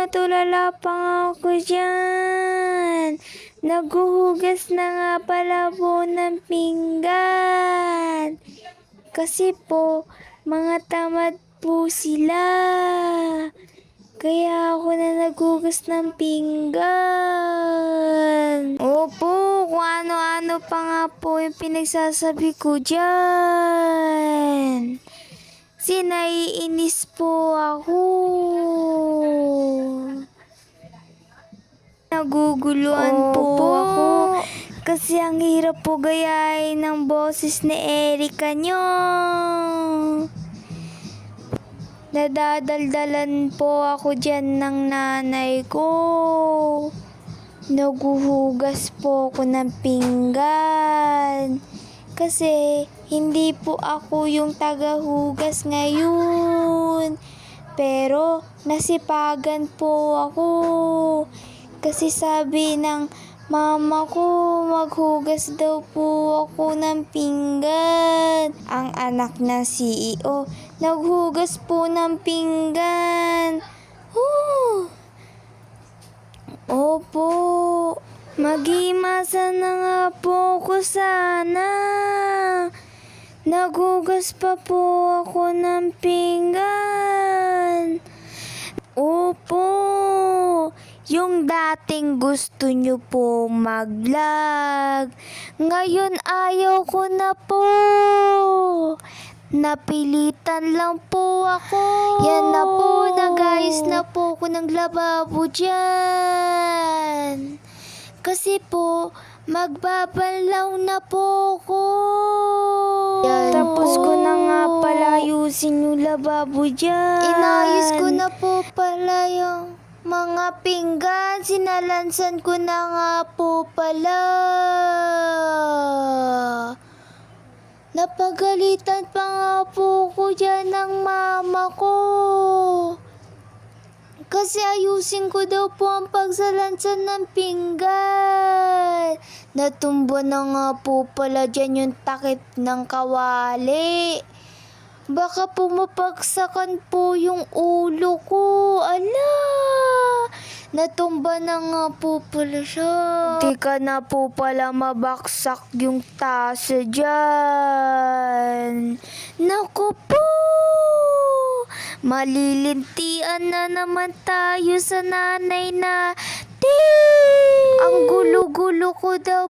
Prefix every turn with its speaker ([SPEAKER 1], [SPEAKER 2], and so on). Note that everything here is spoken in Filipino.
[SPEAKER 1] tulala pa nga ako dyan. Naghuhugas na nga pala po ng pinggan. Kasi po, mga tamad po sila. Kaya ako na naghugas ng pinggan. Opo, kung ano-ano pa nga po yung pinagsasabi ko dyan. Naiinis po ako. Naguguluhan po ako. Kasi ang hirap po gayahin ng boses ni Erica nyo. Nadadaldalan po ako dyan ng nanay ko. Naguhugas po ako ng pinggan. Kasi hindi po ako yung tagahugas ngayon. Pero nasipagan po ako. Kasi sabi ng mama ko, maghugas daw po ako ng pinggan. Ang anak ng CEO, naghugas po ng pinggan. Opo, mag-iimasa na nga po ko sana. Naghugas pa po ako ng pinggan. Opo, yung dating gusto nyo po mag-vlog, ngayon ayaw ko na po. Napilitan lang po ako. Yan na po, nag-ayos na po ako ng lababo dyan. Kasi po, magbabanlaw na po ako. Yan. Tapos ko na nga pala ayusin yung lababo dyan. Inayos ko na po pala yung mga pinggan. Sinalansan ko na nga po pala. Napagalitan pa nga po ko dyan ng mama ko. Kasi ayusin ko daw po ang pagsalansan ng pinggan. Natumba na nga po pala dyan yung takip ng kawali. Baka po mapagsakan po yung ulo ko. Ala! Natumba na nga po pala siya. Di ka na po pala mabaksak yung tasa dyan. Naku po! Malilintian na naman tayo sa nanay natin. Ang gulo-gulo ko daw